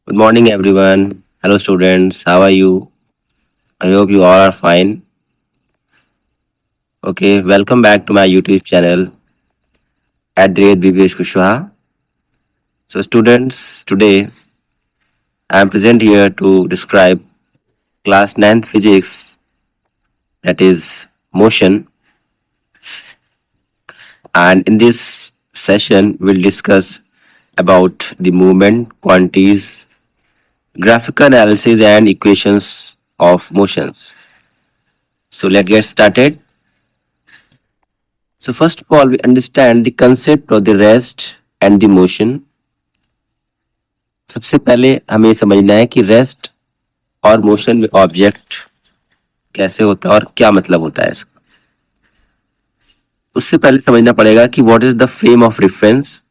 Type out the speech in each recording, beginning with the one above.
Good morning, everyone. Hello, students. How are you? I hope you all are fine. Okay, welcome back to my YouTube channel at the rate BBH Kushwaha. So, students, today I am present here to describe class 9th physics, that is motion. And in this session, we'll discuss about the movement, quantities, graphical analysis, and equations of motions. So, let's get started. So first of all, we understand the concept of the rest and the motion. सबसे पहले हमें ये समझना है कि rest और motion में object कैसे होता है और क्या मतलब होता है इसका. उससे पहले समझना पड़ेगा कि what is the frame of reference.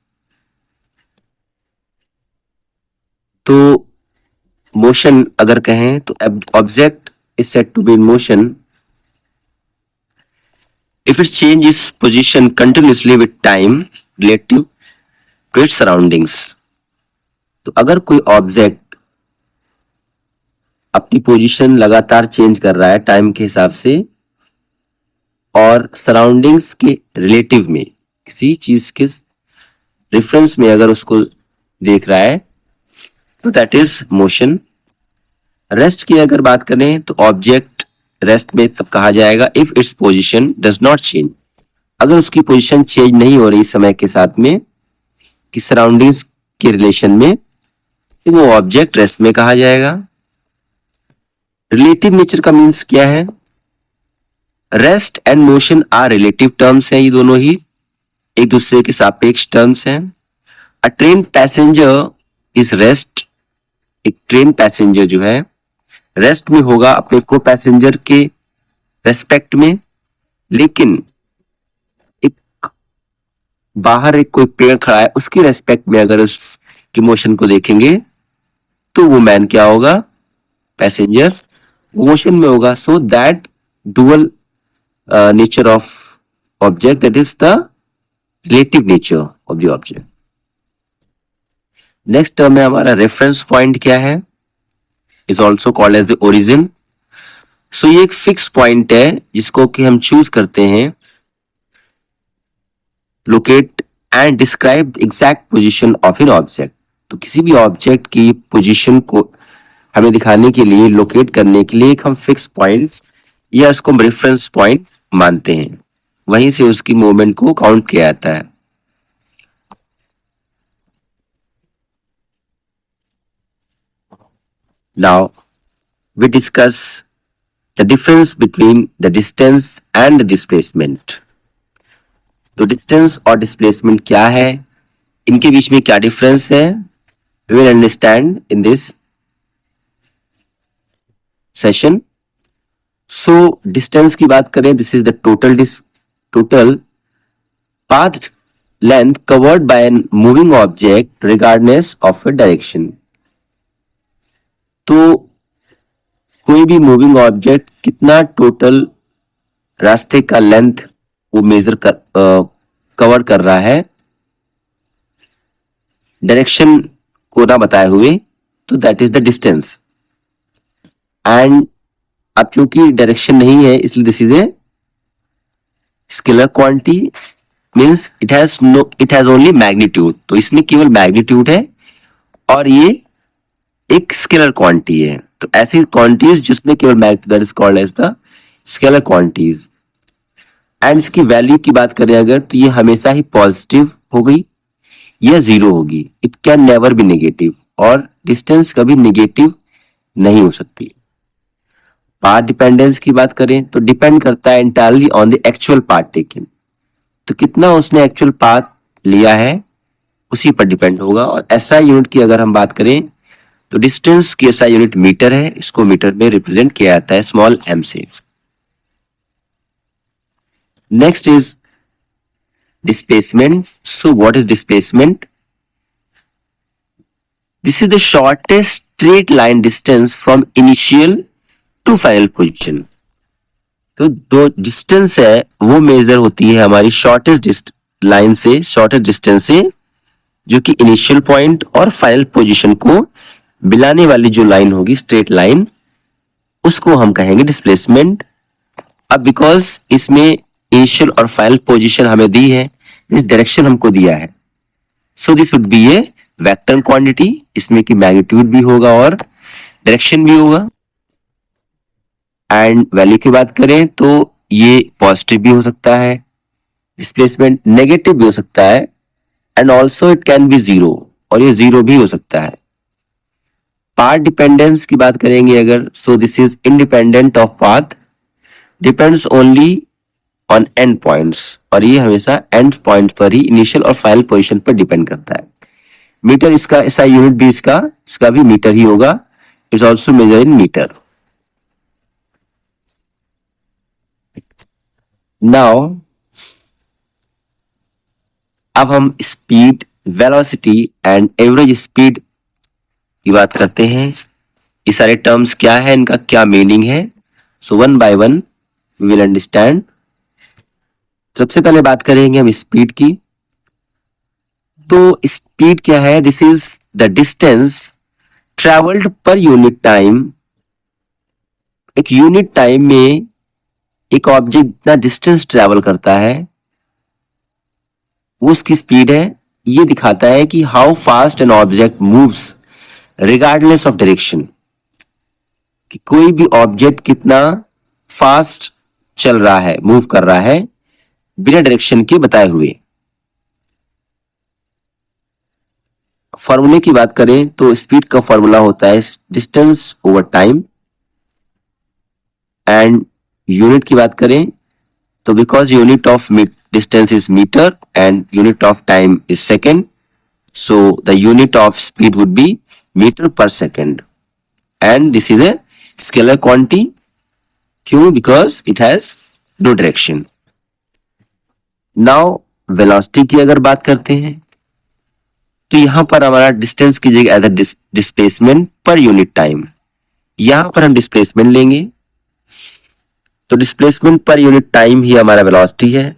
तो मोशन अगर कहें तो object is said to be in motion if it changes position continuously with time relative to its surroundings. तो अगर कोई ऑब्जेक्ट अपनी पोजीशन लगातार चेंज कर रहा है टाइम के हिसाब से और सराउंडिंग्स के रिलेटिव में किसी चीज के रेफरेंस में अगर उसको देख रहा है तो दैट इज मोशन. रेस्ट की अगर बात करें तो ऑब्जेक्ट रेस्ट में तब कहा जाएगा if its position does not change. अगर उसकी पोजीशन चेंज नहीं हो रही समय के साथ में कि सराउंडिंग्स के रिलेशन में तो वो ऑब्जेक्ट रेस्ट में कहा जाएगा. रिलेटिव नेचर का मीन्स क्या है? Rest and motion are relative terms हैं. ये दोनों ही एक दूसरे के सापेक्ष टर्म्स हैं. अ ट्रेन पैसेंजर इज रेस्ट. एक ट्रेन पैसेंजर जो है रेस्ट में होगा अपने को पैसेंजर के रेस्पेक्ट में, लेकिन एक बाहर एक कोई पेड़ खड़ा है उसकी रेस्पेक्ट में अगर उसकी मोशन को देखेंगे तो वो मैन क्या होगा? पैसेंजर मोशन में होगा. So that dual nature of object, that is the relative nature of the object. Next term है हमारा रेफरेंस पॉइंट. क्या है? Is also called as the origin. So ये एक फिक्स पॉइंट है जिसको कि हम चूज करते हैं locate and describe exact position of an object. तो किसी भी ऑब्जेक्ट की पोजीशन को हमें दिखाने के लिए, लोकेट करने के लिए एक हम फिक्स पॉइंट या उसको हम रेफरेंस पॉइंट मानते हैं. वहीं से उसकी मूवमेंट को काउंट किया जाता है. Now we discuss the difference between the distance and the displacement. तो डिस्टेंस और डिस्प्लेसमेंट क्या है, इनके बीच में क्या डिफरेंस है, we will understand in this session. So distance की बात करें, this is the total path length covered by a moving object regardless of a direction. तो कोई भी मूविंग ऑब्जेक्ट कितना टोटल रास्ते का लेंथ वो मेजर कवर कर रहा है डायरेक्शन को ना बताए हुए, तो that is the distance. And अब चूंकि डायरेक्शन नहीं है इसलिए this is a scalar quantity, means it has only magnitude. तो इसमें केवल मैग्नीट्यूड है और ये एक स्केलर क्वांटिटी है. तो ऐसी क्वांटिटीज जिसमें केवल magnitude, that is called as the scalar quantities. And इसकी वैल्यू की बात करें अगर तो ये हमेशा ही पॉजिटिव हो गई या जीरो होगी. It can never be negative. और डिस्टेंस कभी नेगेटिव नहीं हो सकती. पाथ डिपेंडेंस की बात करें तो डिपेंड करता है entirely on the actual path taken. तो कितना उसने एक्चुअल पाथ लिया है उसी पर डिपेंड होगा. और एसआई यूनिट की अगर हम बात करें तो डिस्टेंस की एसआई यूनिट मीटर है. इसको मीटर में रिप्रेजेंट किया जाता है स्मॉल एम से. Next is displacement. So what is displacement? This is the shortest straight line distance from initial to final position. तो जो डिस्टेंस है वो मेजर होती है हमारी शॉर्टेस्ट लाइन से, शॉर्टेस्ट डिस्टेंस से, जो कि इनिशियल पॉइंट और फाइनल पोजीशन को बिलाने वाली जो लाइन होगी, स्ट्रेट लाइन, उसको हम कहेंगे डिस्प्लेसमेंट। अब बिकॉज इसमें इनिशियल और फाइनल पोजीशन हमें दी है, डायरेक्शन हमको दिया है, so this would be A vector quantity, इसमें की मैग्नीट्यूड भी होगा और डायरेक्शन भी होगा। एंड वैल्यू की बात करें तो ये पॉजिटिव भी हो सकता है, डिस्प्लेसमेंट नेगेटिव भी हो सकता है, and also it can be zero, और ये जीरो भी हो सकता है। पाथ डिपेंडेंस की बात करेंगे अगर, सो this is independent of path, depends only on and points, और ये हमेशा एंड पॉइंट पर ही इनिशियल और फाइनल पोजीशन पर डिपेंड करता है। मीटर इसका ऐसा यूनिट भी इसका भी मीटर ही होगा, it's also measure in metre. Now अब हम speed, velocity and average speed की बात करते हैं। ये सारे टर्म्स क्या है, इनका क्या मीनिंग है, so one by one we will understand. सबसे पहले बात करेंगे हम स्पीड की। तो स्पीड क्या है, this is the distance travelled पर यूनिट टाइम। एक यूनिट टाइम में एक ऑब्जेक्ट जितना डिस्टेंस ट्रेवल करता है वो उसकी स्पीड है। ये दिखाता है कि how fast an object moves regardless of direction, कि कोई भी ऑब्जेक्ट कितना फास्ट चल रहा है, मूव कर रहा है बिना डायरेक्शन के बताए हुए। फॉर्मूले की बात करें तो स्पीड का फॉर्मूला होता है distance over time, and unit की बात करें तो because unit of distance is meter and unit of time is second, so the unit of speed would be meter per second, and this is a scalar quantity, क्यों, because it has no direction. Now velocity की अगर बात करते हैं तो यहां पर हमारा डिस्टेंस की जगह as a displacement per unit time, यहां पर हम डिस्प्लेसमेंट लेंगे, तो डिस्प्लेसमेंट पर यूनिट टाइम ही हमारा वेलोसिटी है।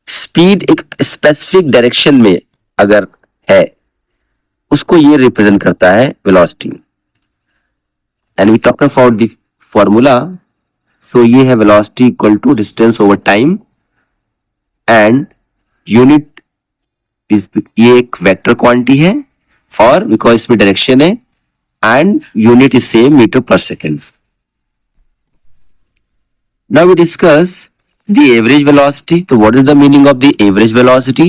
स्पीड एक स्पेसिफिक डायरेक्शन में अगर है उसको ये रिप्रेजेंट करता है velocity, and we talk about the formula, so ये है velocity equal to distance over time, and unit is, ये एक वेक्टर क्वांटिटी है और बिकॉज इसमें डायरेक्शन है, and unit is same metre per second. Now we discuss the average velocity. So what is the meaning of the average velocity?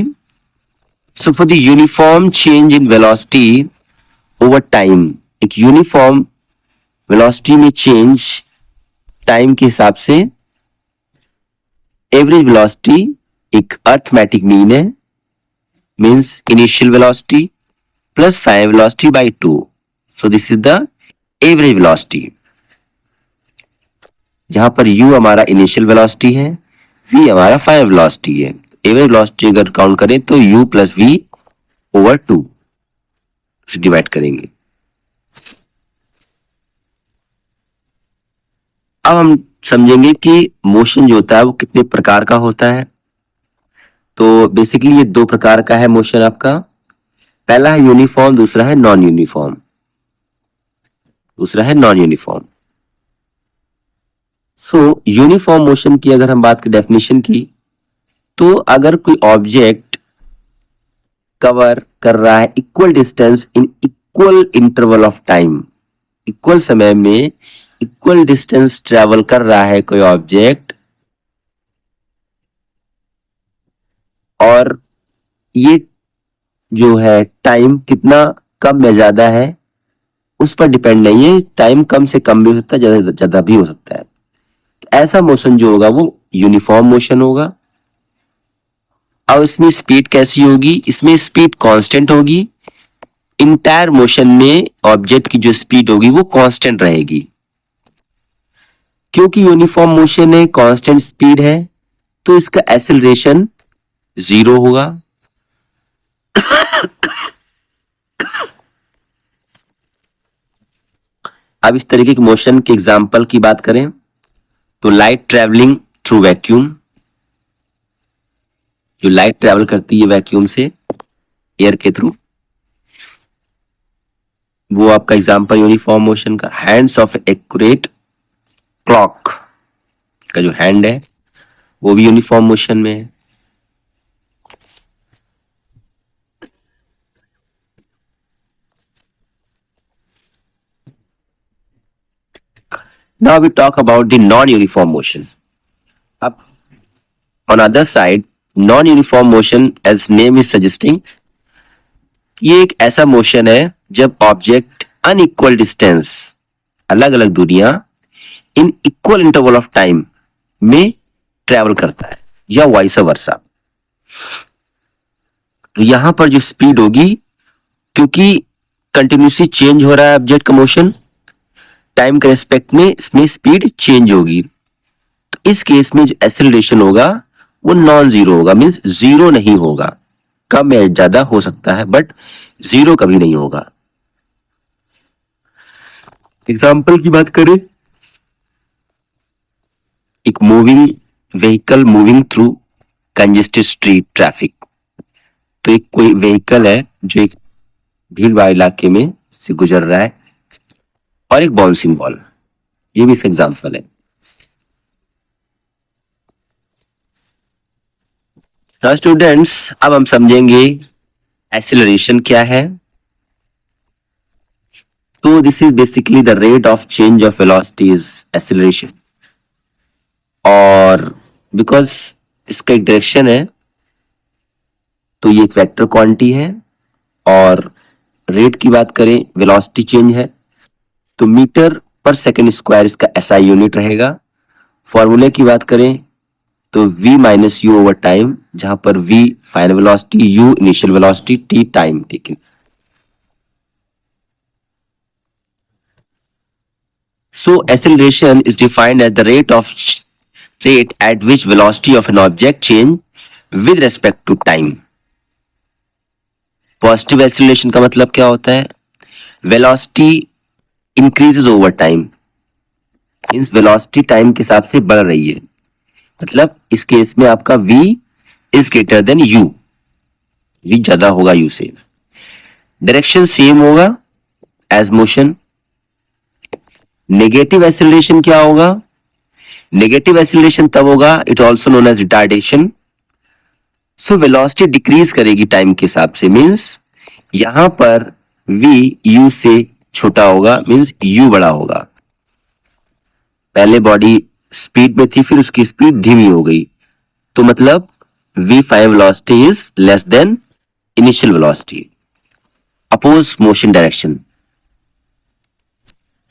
So for the uniform change in velocity over time, एक uniform velocity में change time के हिसाब से average velocity एक arithmetic mean है, means initial velocity plus final velocity by 2. So this is the average velocity, जहां पर u हमारा initial velocity है, v हमारा फाइनल वेलोसिटी है। एवरेज वेलोसिटी अगर काउंट करें तो u प्लस v ओवर 2 से डिवाइड करेंगे। अब हम समझेंगे कि मोशन जो होता है वो कितने प्रकार का होता है। तो बेसिकली ये दो प्रकार का है मोशन आपका, पहला है यूनिफॉर्म, दूसरा है नॉन यूनिफॉर्म। सो यूनिफॉर्म मोशन की अगर हम बात करें डेफिनेशन की, तो अगर कोई ऑब्जेक्ट कवर कर रहा है equal distance in equal interval of time, equal समय में इक्वल डिस्टेंस ट्रेवल कर रहा है कोई ऑब्जेक्ट, और ये जो है टाइम कितना कम या ज्यादा है उस पर डिपेंड नहीं है, टाइम कम से कम भी हो सकता है, ज्यादा भी हो सकता है। ऐसा मोशन जो होगा वो यूनिफॉर्म मोशन होगा। अब इसमें स्पीड कैसी होगी, इसमें स्पीड कांस्टेंट होगी, इंटायर मोशन में ऑब्जेक्ट की जो स्पीड होगी वो कांस्टेंट रहेगी। क्योंकि यूनिफॉर्म मोशन है, कांस्टेंट स्पीड है, तो इसका एक्सेलरेशन 0 होगा। अब इस तरीके के मोशन के एग्जांपल की बात करें तो लाइट ट्रेवलिंग थ्रू वैक्यूम, जो लाइट ट्रेवल करती है वैक्यूम से एयर के थ्रू, वो आपका एग्जांपल यूनिफॉर्म मोशन का, हैंड्स ऑफ एक्यूरेट क्लॉक का जो हैंड है वो भी यूनिफॉर्म मोशन में है। Now we talk about the non-uniform motion. अब on other side, non-uniform motion, as name is suggesting, ये एक ऐसा मोशन है जब ऑब्जेक्ट अनइक्वल डिस्टेंस, अलग अलग दूरियां इन इक्वल इंटरवल ऑफ टाइम में ट्रेवल करता है या वाइस वर्सा। तो यहां पर जो स्पीड होगी, क्योंकि कंटिन्यूसली चेंज हो रहा है ऑब्जेक्ट का मोशन, टाइम के रेस्पेक्ट में इसमें स्पीड चेंज होगी। तो इस केस में जो एक्सेलरेशन होगा वो नॉन जीरो होगा, मींस जीरो नहीं होगा, कम या ज्यादा हो सकता है बट जीरो कभी नहीं होगा। एग्जाम्पल की बात करें, एक moving vehicle moving through congested street traffic. तो एक कोई व्हीकल है जो एक भीड़ भाड़ इलाके में से गुजर रहा है, और एक बाउंसिंग बॉल, ये भी इसका एग्जाम्पल है। नाउ स्टूडेंट्स, अब हम समझेंगे एक्सेलरेशन क्या है। तो this is basically the rate of change of velocity is acceleration, और बिकॉज इसका एक डायरेक्शन है तो ये एक वेक्टर क्वांटिटी है, और रेट की बात करें वेलोसिटी चेंज है तो मीटर पर सेकंड स्क्वायर इसका एसआई यूनिट रहेगा। फॉर्मूले की बात करें तो v minus you over time, जहां पर v final velocity, u initial velocity, t time taken. So acceleration is defined as the rate at which velocity of an object change with respect to time. Positive acceleration का मतलब क्या होता है? Velocity increases over time, means velocity time के हिसाब से बढ़ रही है, मतलब इस केस में आपका v is greater than u, v ज्यादा होगा u से। डायरेक्शन सेम होगा एज मोशन। नेगेटिव एक्सेलरेशन क्या होगा? नेगेटिव एक्सेलरेशन तब होगा, it also known as retardation. So velocity decrease करेगी टाइम के हिसाब से, मींस यहां पर v u से छोटा होगा, मींस u बड़ा होगा। पहले बॉडी स्पीड में थी, फिर उसकी स्पीड धीमी हो गई, तो मतलब v final velocity is less than initial velocity, oppose motion direction.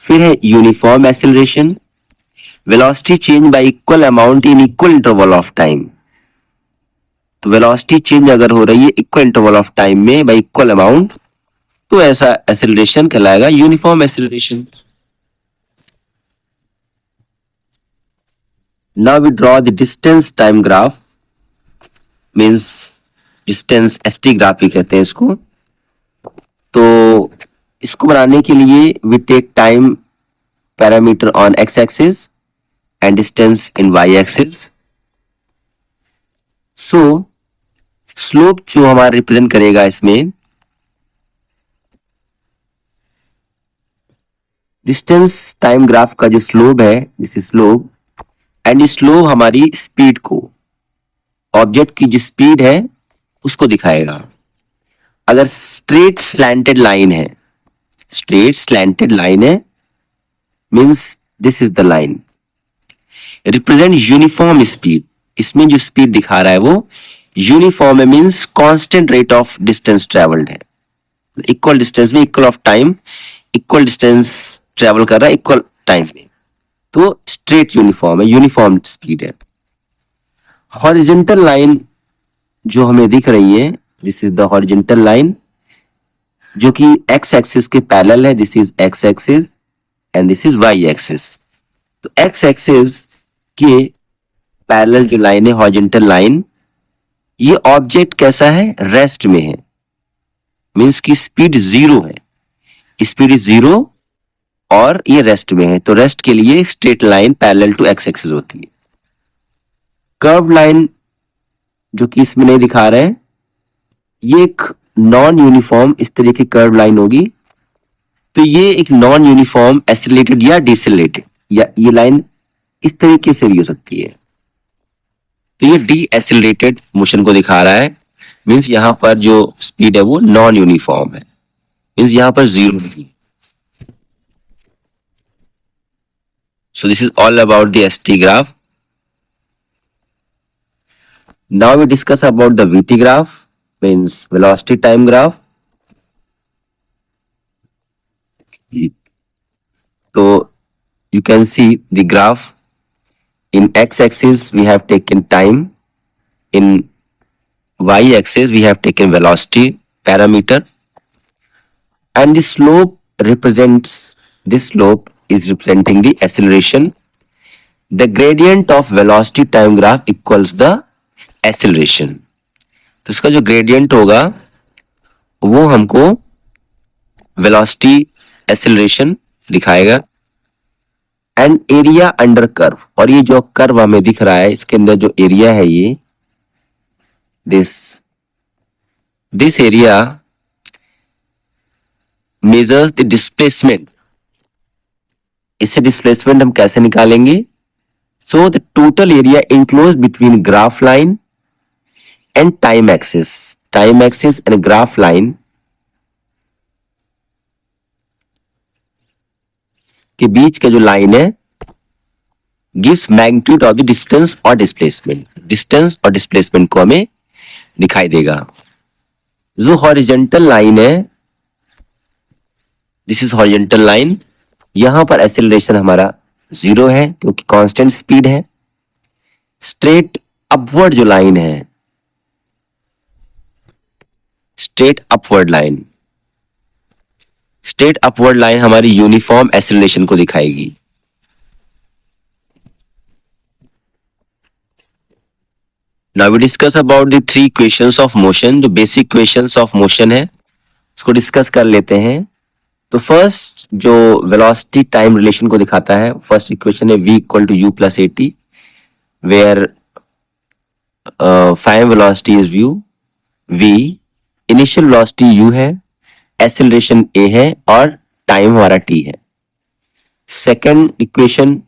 फिर है uniform acceleration, velocity change by equal amount in equal interval of time. तो वेलोसिटी चेंज अगर हो रही है इक्वल इंटरवल ऑफ टाइम में बाय इक्वल अमाउंट, तो ऐसा एक्सेलरेशन कहलाएगा uniform acceleration. Now we draw the distance time graph, means distance ST graph भी कहते हैं इसको। तो इसको बनाने के लिए we take time parameter on X axis and distance in Y axis. So slope जो हमारा रिप्रेजेंट करेगा इसमें, डिस्टेंस टाइम ग्राफ का जो स्लोप है, this is slope, and slope हमारी स्पीड को, ऑब्जेक्ट की जो स्पीड है उसको दिखाएगा। अगर स्ट्रेट स्लैंटेड लाइन है, स्ट्रेट स्लैंटेड लाइन है, means this is the line, represent uniform speed. इसमें जो स्पीड दिखा रहा है वो यूनिफॉर्म है, means constant rate of distance travelled है, इक्वल डिस्टेंस में equal of time, equal distance travel कर रहा है इक्वल टाइम में, तो स्ट्रेट यूनिफॉर्म है, यूनिफॉर्म स्पीड है। हॉरिजॉन्टल लाइन जो हमें दिख रही है, this is the horizontal line जो कि एक्स एक्सिस के पैरेलल है, this is X axis and this is Y axis. तो एक्स एक्सिस के पैरेलल जो लाइन है, हॉरिजॉन्टल लाइन, ये ऑब्जेक्ट कैसा है? रेस्ट में है, मींस की स्पीड जीरो है, स्पीड इज जीरो और ये रेस्ट में है, तो रेस्ट के लिए straight line parallel to x axis होती है। कर्व लाइन जो कि इसमें नहीं दिखा रहे हैं, ये एक नॉन यूनिफॉर्म इस तरह की कर्व लाइन होगी तो ये एक नॉन यूनिफॉर्म एसिलेटेड या डिसेलेटेड, या ये लाइन इस तरीके से भी हो सकती है। तो ये डी एसिलेटेड मोशन को दिखा रहा है, मीन्स यहां पर जो स्पीड है वो नॉन यूनिफॉर्म है, मीन्स यहां पर जीरो नहीं। So this is all about the ST graph. Now we discuss about the VT graph, means velocity time graph. तो you can see the graph. In x-axis we have taken time, in y-axis we have taken velocity parameter, and the slope represents, this slope is representing the acceleration. The gradient of velocity time graph equals the acceleration. तो इसका जो gradient होगा वो हमको velocity acceleration दिखाएगा। And area under curve, और ये जो कर्व हमें दिख रहा है इसके अंदर जो एरिया है ये this area measures the displacement. इससे डिस्प्लेसमेंट हम कैसे निकालेंगे? So the total area enclose between graph line and time axis and graph line के बीच का जो लाइन है gives magnitude of the distance और डिस्प्लेसमेंट। डिस्टेंस और डिस्प्लेसमेंट को हमें दिखाई देगा। जो हॉरिजॉन्टल लाइन है, दिस इज हॉरिजॉन्टल लाइन, यहां पर एक्सेलरेशन हमारा 0 है क्योंकि कांस्टेंट स्पीड है। स्ट्रेट अपवर्ड जो लाइन है, स्ट्रेट अपवर्ड लाइन हमारी यूनिफॉर्म एक्सेलरेशन को दिखाएगी। Now we discuss about the 3 equations of motion। जो बेसिक इक्वेशंस ऑफ मोशन है उसको डिस्कस कर लेते हैं। तो फर्स्ट जो वेलोसिटी टाइम रिलेशन को दिखाता है, फर्स्ट इक्वेशन है v equal to u plus at, where final velocity is v, initial velocity u है, एक्सेलरेशन a है और टाइम हमारा t है। सेकेंड इक्वेशन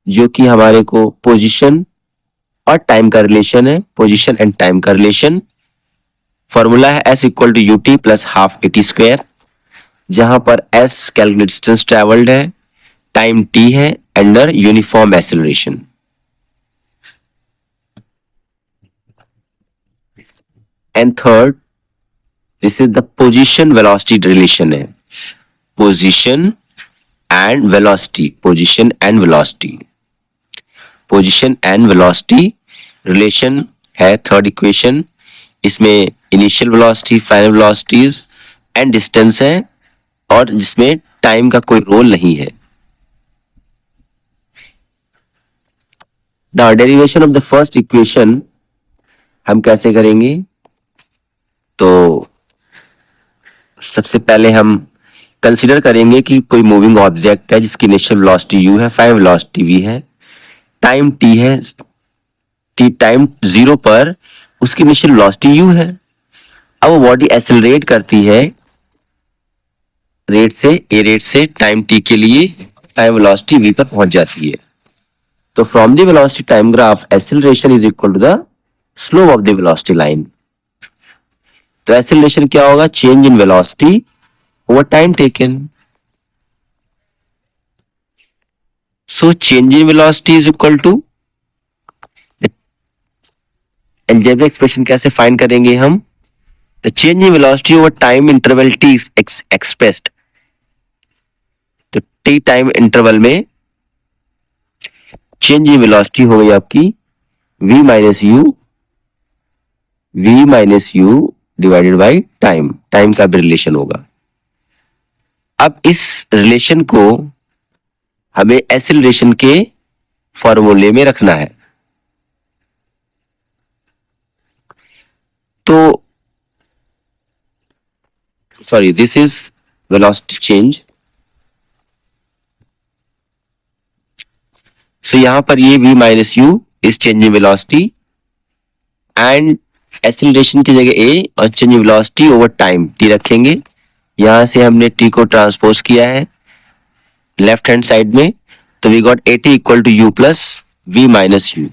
जो कि हमारे को पोजीशन और टाइम का रिलेशन है, पोजीशन एंड टाइम का रिलेशन, फॉर्मूला है s equal to ut plus half at square, जहां पर s कैलकुलेट डिस्टेंस ट्रेवल्ड है, टाइम t है, under uniform acceleration. And third, this is the position velocity relation है, position and velocity relation है third equation. इसमें initial velocity, final velocities and distance है, और जिसमें टाइम का कोई रोल नहीं है। Now derivation of the first equation हम कैसे करेंगे? तो सबसे पहले हम कंसीडर करेंगे कि कोई मूविंग ऑब्जेक्ट है जिसकी इनिशियल वेलोसिटी u है, फाइनल वेलोसिटी v है, टाइम t है, टाइम 0 पर उसकी इनिशियल वेलोसिटी u है। अब वो बॉडी एक्सेलरेट करती है रेट से टाइम t के लिए, टाइम वेलोसिटी v पर पहुंच जाती है। तो from the velocity time graph acceleration is equal to the slope of the velocity line. तो एक्सेलरेशन क्या होगा? Change in velocity over time taken. So change in velocity is equal to, algebraic expression कैसे find करेंगे हम? The change in velocity over time interval t expressed. तो t time interval में change in velocity हो गई आपकी v minus u divided by time का भी रिलेशन होगा। अब इस रिलेशन को हमें एक्सेलरेशन के फॉर्मूले में रखना है। तो sorry, this is velocity change. So यहां पर ये v minus u is change in velocity, and acceleration की जगह ए और change velocity over time t रखेंगे। यहां से हमने टी को ट्रांसपोज किया है लेफ्ट हैंड साइड में, तो we got AT equal to U plus V minus U।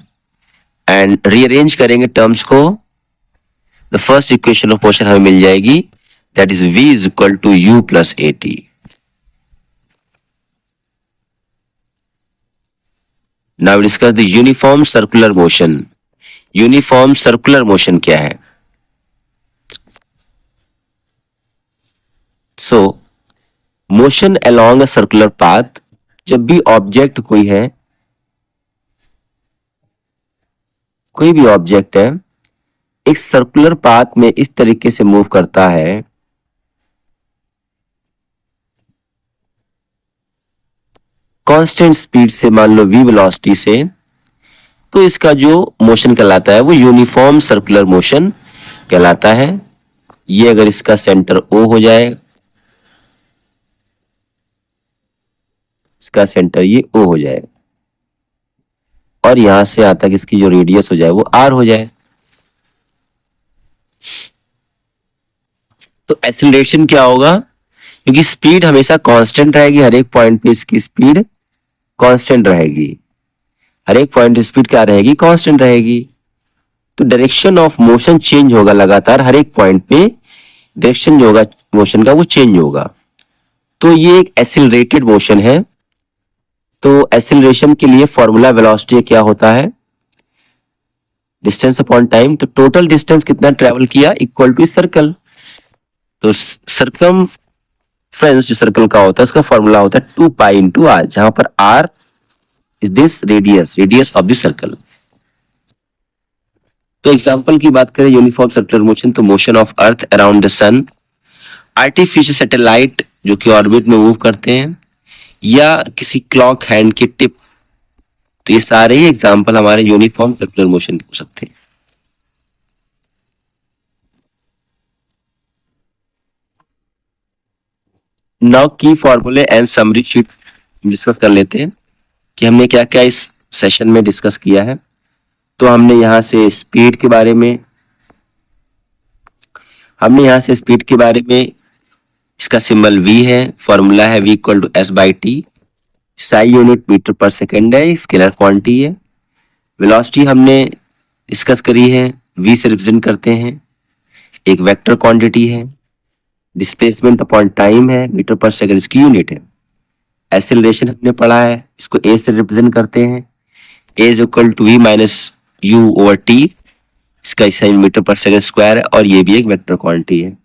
And rearrange करेंगे टर्म्स को, the first equation of motion हमें मिल जाएगी, that is V is equal to U plus AT। Now we discuss the uniform circular motion. Uniform circular motion क्या है? So motion along a circular path, जब भी object कोई भी object है एक सर्कुलर पाथ में इस तरीके से मूव करता है, कांस्टेंट स्पीड से, मान लो v वेलोसिटी से, तो इसका जो मोशन कहलाता है वो यूनिफॉर्म सर्कुलर मोशन कहलाता है। ये अगर इसका सेंटर O हो जाए, इसका सेंटर ये O हो जाए, और यहां से यहां तक इसकी जो रेडियस हो जाए वो R हो जाए, तो एक्सीलरेशन क्या होगा? क्योंकि स्पीड हमेशा कांस्टेंट रहेगी, हर एक पॉइंट पे इसकी स्पीड कांस्टेंट रहेगी, हर एक पॉइंट स्पीड क्या रहेगी? कांस्टेंट रहेगी। तो डायरेक्शन ऑफ मोशन चेंज होगा लगातार, हर एक पॉइंट पे डायरेक्शन जो होगा मोशन का वो चेंज होगा। तो ये एक एक्सीलरेटेड मोशन है। तो एक्सीलरेशन के लिए फॉर्मूला वेलोसिटी क्या होता है? Distance upon time. तो टोटल डिस्टेंस कितना ट्रेवल किया इक्वल टू सर्कल। तो सर्कमफ्रेंस जो सर्कल का होता है उसका फॉर्मूला होता है 2 पाई इंटू आर, जहां पर R is this radius of the circle. तो एग्जांपल की बात करें यूनिफॉर्म सर्कुलर मोशन, तो motion of earth around the sun, artificial satellite जो कि ऑर्बिट में मूव करते हैं, या किसी क्लॉक हैंड की टिप, तो ये सारे ही एग्जांपल हमारे यूनिफॉर्म सर्कुलर मोशन हो सकते हैं। नाउ की फॉर्मूले एंड समरी शीट डिस्कस कर लेते हैं कि हमने क्या क्या इस सेशन में डिस्कस किया है। तो हमने यहां से स्पीड के बारे में, इसका सिंबल V है, फॉर्मूला है V equal to S by T, SI unit metre per second है, स्केलर क्वांटिटी है। वेलोसिटी हमने डिस्कस करी है, V से रिप्रेजेंट करते हैं, एक वेक्टर क्वांटिटी है। डिस्प्लेसमेंट अपॉन टाइम है, मीटर पर सेकेंड इसकी यूनिट है। एक्सेलरेशन हमने पढ़ा है, इसको A से रिप्रेजेंट करते हैं, A is equal to V minus U over T, इसका sign metre per second square है, और ये भी एक वेक्टर क्वांटिटी है।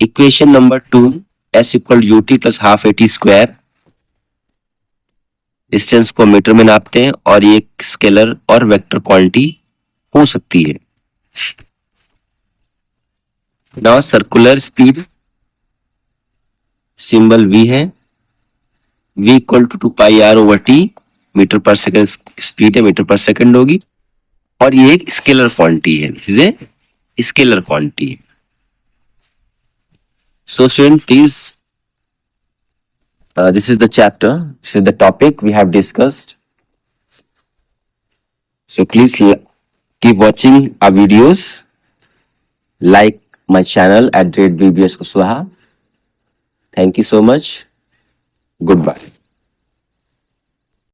Equation number 2, S equal UT plus half AT square, distance को मीटर में नापते हैं, और ये एक स्केलर और वेक्टर क्वांटिटी हो सकती है। Now circular speed, symbol V है, V equal to 2 pi R over T, metre per second speed है, मीटर पर सेकेंड होगी, और ये एक स्केलर क्वांटिटी है, this is a scalar quantity. So student, please, this is the chapter, this is the topic we have discussed. So please keep watching our videos, like my channel at @VBS Kuswaha. Thank you so much. Goodbye.